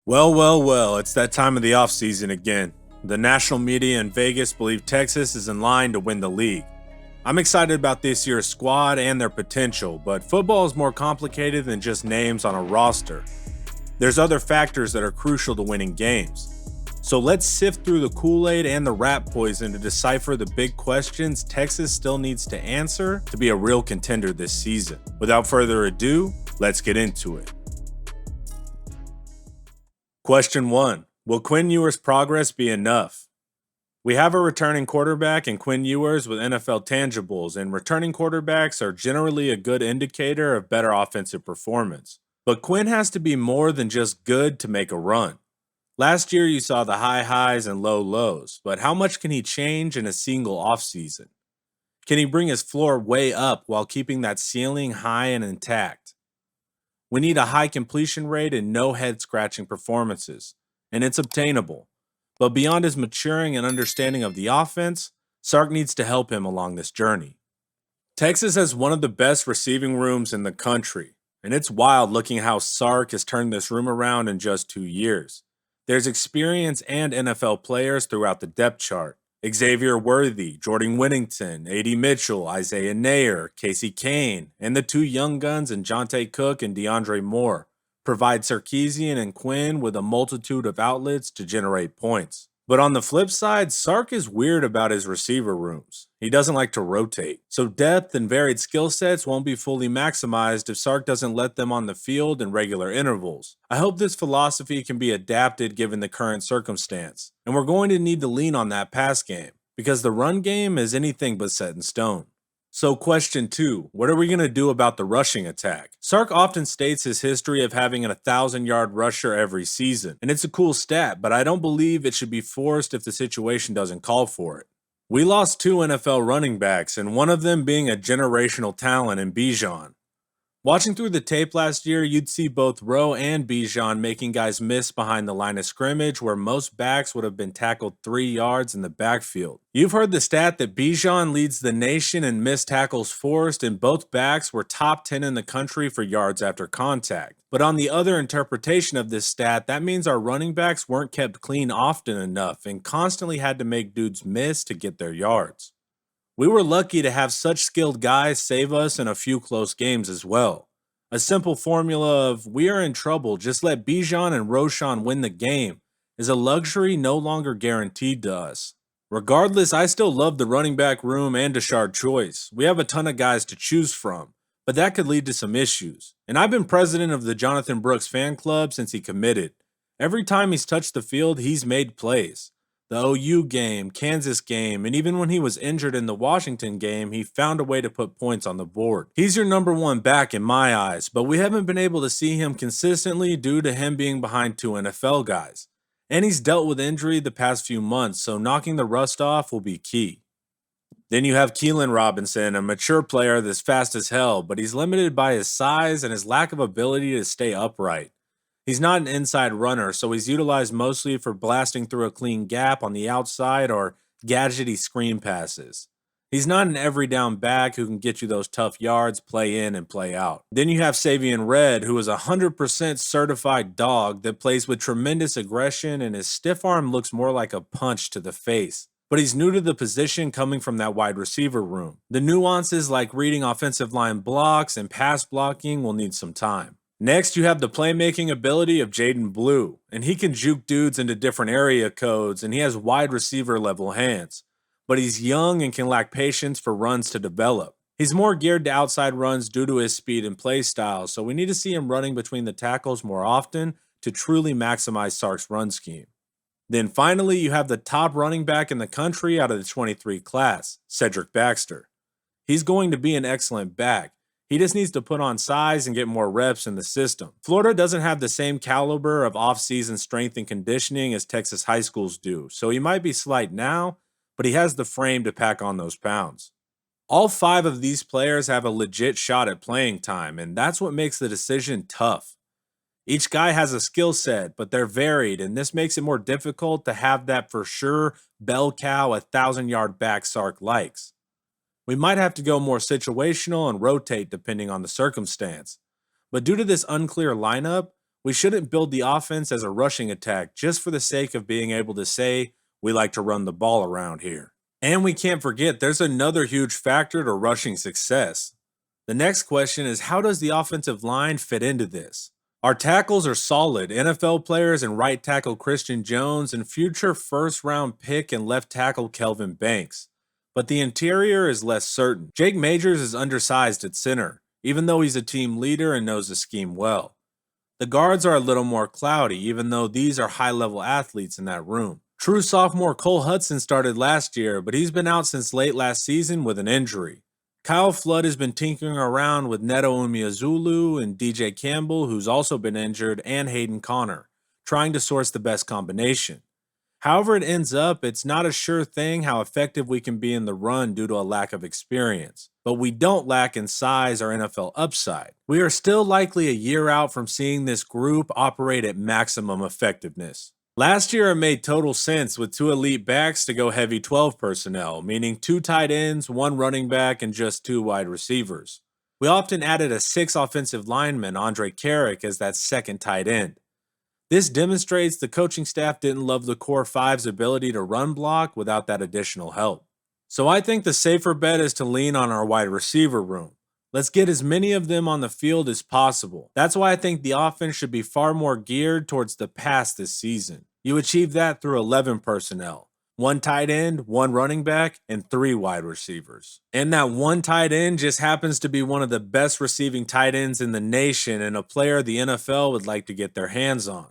Well, it's that time of the offseason again. The national media in Vegas believe Texas is in line to win the league. I'm excited about this year's squad and their potential, but football is more complicated than just names on a roster. There's other factors that are crucial to winning games. So let's sift through the Kool-Aid and the rat poison to decipher the big questions Texas still needs to answer to be a real contender this season. Without further ado, let's get into it. Question 1. Will Quinn Ewers' progress be enough? We have a returning quarterback in Quinn Ewers with NFL tangibles, and returning quarterbacks are generally a good indicator of better offensive performance. But Quinn has to be more than just good to make a run. Last year, you saw the high highs and low lows, but how much can he change in a single offseason? Can he bring his floor way up while keeping that ceiling high and intact? We need a high completion rate and no head scratching performances, and it's obtainable. But beyond his maturing and understanding of the offense, Sark needs to help him along this journey. Texas has one of the best receiving rooms in the country, and it's wild looking how Sark has turned this room around in just 2 years. There's experience and NFL players throughout the depth chart. Xavier Worthy, Jordan Whittington, A.D. Mitchell, Isaiah Nayer, Casey Kane, and the two young guns in Jonte Cook and DeAndre Moore provide Sarkisian and Quinn with a multitude of outlets to generate points. But on the flip side, Sark is weird about his receiver rooms. He doesn't like to rotate. So depth and varied skill sets won't be fully maximized if Sark doesn't let them on the field in regular intervals. I hope this philosophy can be adapted given the current circumstance. And we're going to need to lean on that pass game, because the run game is anything but set in stone. So question 2, what are we going to do about the rushing attack? Sark often states his history of having an 1,000-yard rusher every season, and it's a cool stat, but I don't believe it should be forced if the situation doesn't call for it. We lost 2 NFL running backs, and one of them being a generational talent in Bijan. Watching through the tape last year, you'd see both Rowe and Bijan making guys miss behind the line of scrimmage where most backs would have been tackled 3 yards in the backfield. You've heard the stat that Bijan leads the nation in missed tackles forced, and both backs were top 10 in the country for yards after contact. But on the other interpretation of this stat, that means our running backs weren't kept clean often enough and constantly had to make dudes miss to get their yards. We were lucky to have such skilled guys save us in a few close games as well. A simple formula of we are in trouble, just let Bijan and Roshan win the game is a luxury no longer guaranteed to us. Regardless, I still love the running back room and Deshard choice. We have a ton of guys to choose from, but that could lead to some issues. And I've been president of the Jonathan Brooks fan club since he committed. Every time he's touched the field, he's made plays. The OU game, Kansas game, and even when he was injured in the Washington game, he found a way to put points on the board. He's your number 1 back in my eyes, but we haven't been able to see him consistently due to him being behind 2 NFL guys. And he's dealt with injury the past few months, so knocking the rust off will be key. Then you have Keelan Robinson, a mature player that's fast as hell, but he's limited by his size and his lack of ability to stay upright. He's not an inside runner, so he's utilized mostly for blasting through a clean gap on the outside or gadgety screen passes. He's not an every down back who can get you those tough yards, play in and play out. Then you have Savion Red, who is a 100% certified dog that plays with tremendous aggression, and his stiff arm looks more like a punch to the face. But he's new to the position coming from that wide receiver room. The nuances like reading offensive line blocks and pass blocking will need some time. Next, you have the playmaking ability of Jaden Blue, and he can juke dudes into different area codes, and he has wide receiver level hands. But he's young and can lack patience for runs to develop. He's more geared to outside runs due to his speed and play style, so we need to see him running between the tackles more often to truly maximize Sark's run scheme. Then finally, you have the top running back in the country out of the 23 class, Cedric Baxter. He's going to be an excellent back. He just needs to put on size and get more reps in the system. Florida doesn't have the same caliber of off-season strength and conditioning as Texas high schools do, so he might be slight now, but he has the frame to pack on those pounds. All 5 of these players have a legit shot at playing time, and that's what makes the decision tough. Each guy has a skill set, but they're varied, and this makes it more difficult to have that for sure bell cow 1,000-yard back Sark likes. We might have to go more situational and rotate depending on the circumstance. But due to this unclear lineup, We shouldn't build the offense as a rushing attack just for the sake of being able to say, we like to run the ball around here. And we can't forget there's another huge factor to rushing success. The next question is, how does the offensive line fit into this? Our tackles are solid, NFL players and right tackle Christian Jones and future first round pick and left tackle Kelvin Banks. But the interior is less certain. Jake Majors is undersized at center, even though he's a team leader and knows the scheme well. The guards are a little more cloudy, even though these are high-level athletes in that room. True sophomore Cole Hudson started last year, but he's been out since late last season with an injury. Kyle Flood has been tinkering around with Neto Umeozulu and DJ Campbell, who's also been injured, and Hayden Connor, trying to source the best combination. However it ends up, it's not a sure thing how effective we can be in the run due to a lack of experience. But we don't lack in size or NFL upside. We are still likely a year out from seeing this group operate at maximum effectiveness. Last year it made total sense with 2 elite backs to go heavy 12 personnel, meaning 2 tight ends, 1 running back, and just 2 wide receivers. We often added a 6th offensive lineman, Andre Carrick, as that second tight end. This demonstrates the coaching staff didn't love the core 5's ability to run block without that additional help. So I think the safer bet is to lean on our wide receiver room. Let's get as many of them on the field as possible. That's why I think the offense should be far more geared towards the pass this season. You achieve that through 11 personnel. 1 tight end, 1 running back, and 3 wide receivers. And that 1 tight end just happens to be one of the best receiving tight ends in the nation and a player the NFL would like to get their hands on.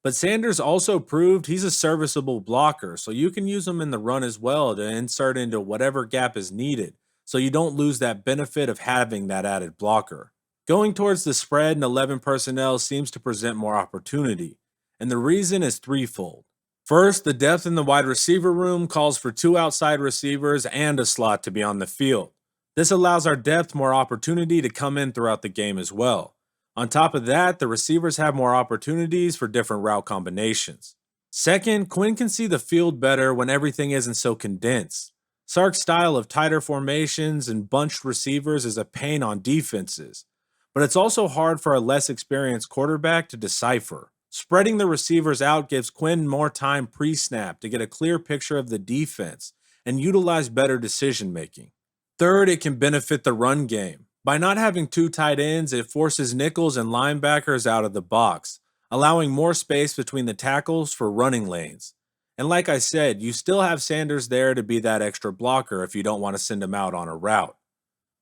But Sanders also proved he's a serviceable blocker, so you can use him in the run as well to insert into whatever gap is needed, so you don't lose that benefit of having that added blocker. Going towards the spread and 11 personnel seems to present more opportunity, and the reason is threefold. First, the depth in the wide receiver room calls for 2 outside receivers and a slot to be on the field. This allows our depth more opportunity to come in throughout the game as well. On top of that, the receivers have more opportunities for different route combinations. Second, Quinn can see the field better when everything isn't so condensed. Sark's style of tighter formations and bunched receivers is a pain on defenses, but it's also hard for a less experienced quarterback to decipher. Spreading the receivers out gives Quinn more time pre-snap to get a clear picture of the defense and utilize better decision making. Third, it can benefit the run game. By not having 2 tight ends, it forces nickels and linebackers out of the box, allowing more space between the tackles for running lanes. And like I said, you still have Sanders there to be that extra blocker if you don't want to send him out on a route.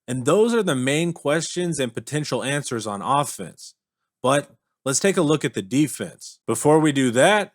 And those are the main questions and potential answers on offense. But let's take a look at the defense. Before we do that,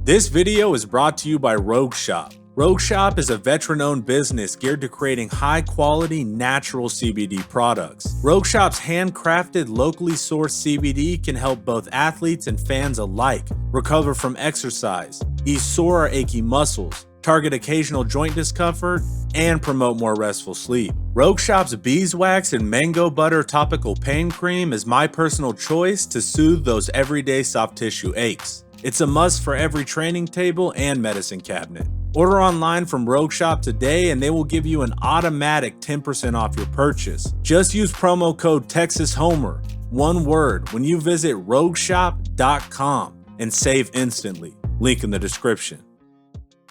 this video is brought to you by Rogue Shop. Rogue Shop is a veteran-owned business geared to creating high-quality, natural CBD products. Rogue Shop's handcrafted, locally sourced CBD can help both athletes and fans alike recover from exercise, ease sore or achy muscles, target occasional joint discomfort, and promote more restful sleep. Rogue Shop's beeswax and mango butter topical pain cream is my personal choice to soothe those everyday soft tissue aches. It's a must for every training table and medicine cabinet. Order online from Rogue Shop today and they will give you an automatic 10% off your purchase. Just use promo code TexasHomer, one word, when you visit rogueshop.com and save instantly. Link in the description.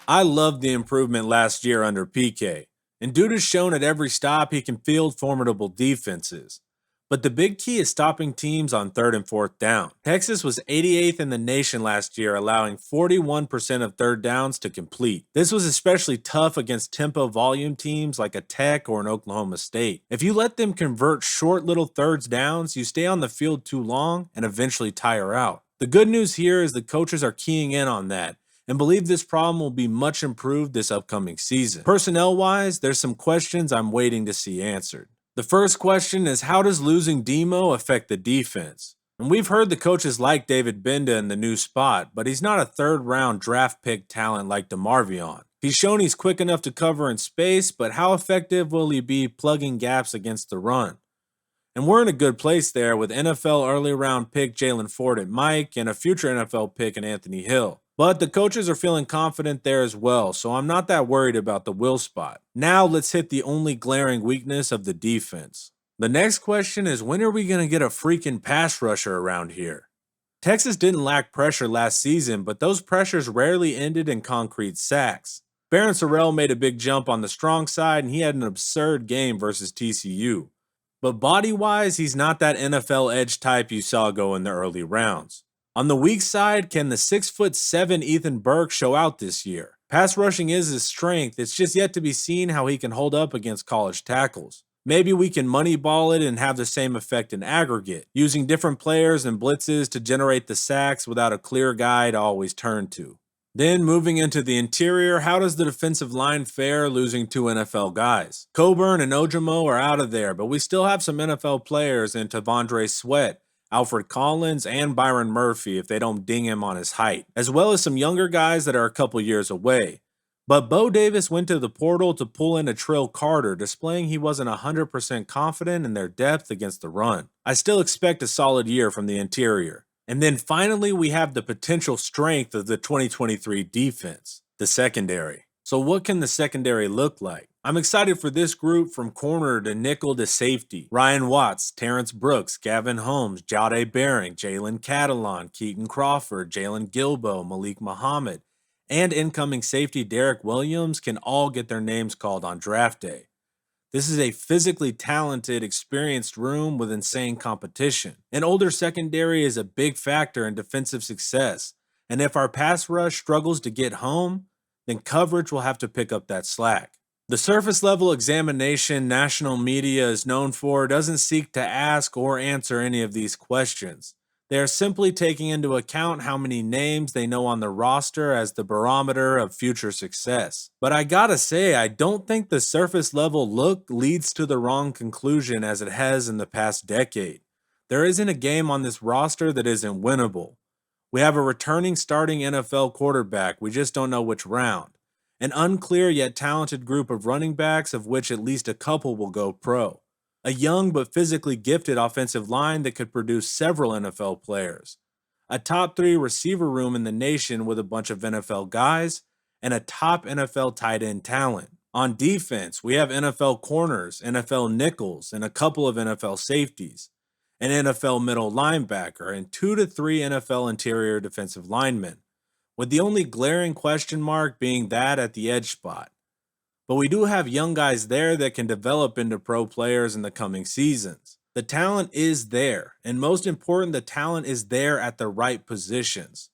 I loved the improvement last year under PK, and dude has shown at every stop he can field formidable defenses. But the big key is stopping teams on 3rd and 4th down. Texas was 88th in the nation last year, allowing 41% of 3rd downs to complete. This was especially tough against tempo volume teams like a Tech or an Oklahoma State. If you let them convert short little 3rd downs, you stay on the field too long and eventually tire out. The good news here is the coaches are keying in on that and believe this problem will be much improved this upcoming season. Personnel-wise, there's some questions I'm waiting to see answered. The first question is, how does losing Demo affect the defense? And we've heard the coaches like David Benda in the new spot, but he's not a 3rd-round draft pick talent like DeMarvion. He's shown he's quick enough to cover in space, but how effective will he be plugging gaps against the run? And we're in a good place there with NFL early-round pick Jalen Ford at Mike and a future NFL pick in Anthony Hill. But the coaches are feeling confident there as well, so I'm not that worried about the will spot. Now let's hit the only glaring weakness of the defense. The next question is, when are we going to get a freaking pass rusher around here? Texas didn't lack pressure last season, but those pressures rarely ended in concrete sacks. Barron Sorrell made a big jump on the strong side, and he had an absurd game versus TCU. But body-wise, he's not that NFL edge type you saw go in the early rounds. On the weak side, can the 6'7" Ethan Burke show out this year? Pass rushing is his strength, it's just yet to be seen how he can hold up against college tackles. Maybe we can moneyball it and have the same effect in aggregate, using different players and blitzes to generate the sacks without a clear guy to always turn to. Then moving into the interior, how does the defensive line fare losing two NFL guys? Coburn and Ojimo are out of there, but we still have some NFL players in Tavondre Sweat, Alfred Collins, and Byron Murphy if they don't ding him on his height, as well as some younger guys that are a couple years away. But Bo Davis went to the portal to pull in a Trill Carter, displaying he wasn't 100% confident in their depth against the run. I still expect a solid year from the interior. And then finally, we have the potential strength of the 2023 defense, the secondary. So what can the secondary look like? I'm excited for this group from corner to nickel to safety. Ryan Watts, Terrence Brooks, Gavin Holmes, Jahdae Barron, Jalen Catalon, Keaton Crawford, Jalen Gilbo, Malik Muhammad, and incoming safety Derek Williams can all get their names called on draft day. This is a physically talented, experienced room with insane competition. An older secondary is a big factor in defensive success, and if our pass rush struggles to get home, then coverage will have to pick up that slack. The surface level examination national media is known for doesn't seek to ask or answer any of these questions. They are simply taking into account how many names they know on the roster as the barometer of future success. But I gotta say, I don't think the surface level look leads to the wrong conclusion as it has in the past decade. There isn't a game on this roster that isn't winnable. We have a returning starting NFL quarterback, we just don't know which round. An unclear yet talented group of running backs, of which at least a couple will go pro. A young but physically gifted offensive line that could produce several NFL players. A top 3 receiver room in the nation with a bunch of NFL guys, and a top NFL tight end talent. On defense, we have NFL corners, NFL nickels, and a couple of NFL safeties. An NFL middle linebacker, and 2 to 3 NFL interior defensive linemen, with the only glaring question mark being that at the edge spot. But we do have young guys there that can develop into pro players in the coming seasons. The talent is there, and most important, the talent is there at the right positions.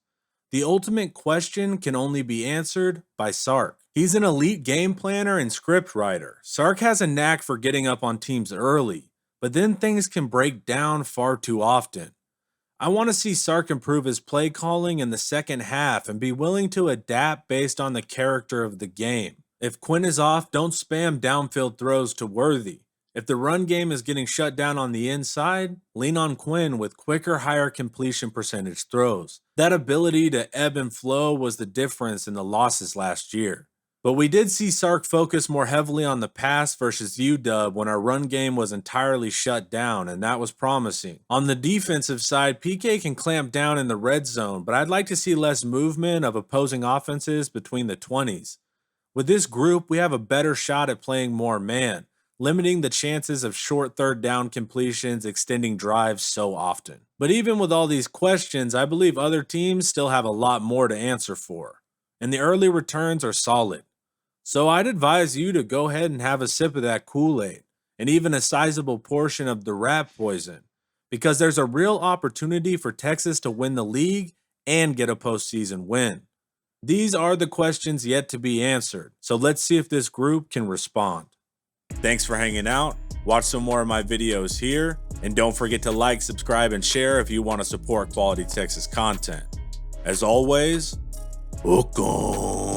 The ultimate question can only be answered by Sark. He's an elite game planner and script writer. Sark has a knack for getting up on teams early, but then things can break down far too often. I want to see Sark improve his play calling in the second half and be willing to adapt based on the character of the game. If Quinn is off, don't spam downfield throws to Worthy. If the run game is getting shut down on the inside, lean on Quinn with quicker, higher completion percentage throws. That ability to ebb and flow was the difference in the losses last year. But we did see Sark focus more heavily on the pass versus UW when our run game was entirely shut down, and that was promising. On the defensive side, PK can clamp down in the red zone, but I'd like to see less movement of opposing offenses between the 20s. With this group, we have a better shot at playing more man, limiting the chances of short third down completions extending drives so often. But even with all these questions, I believe other teams still have a lot more to answer for, and the early returns are solid. So I'd advise you to go ahead and have a sip of that Kool-Aid, and even a sizable portion of the rat poison, because there's a real opportunity for Texas to win the league and get a postseason win. These are the questions yet to be answered, so let's see if this group can respond. Thanks for hanging out. Watch some more of my videos here, and don't forget to like, subscribe, and share if you want to support quality Texas content. As always, hook 'em.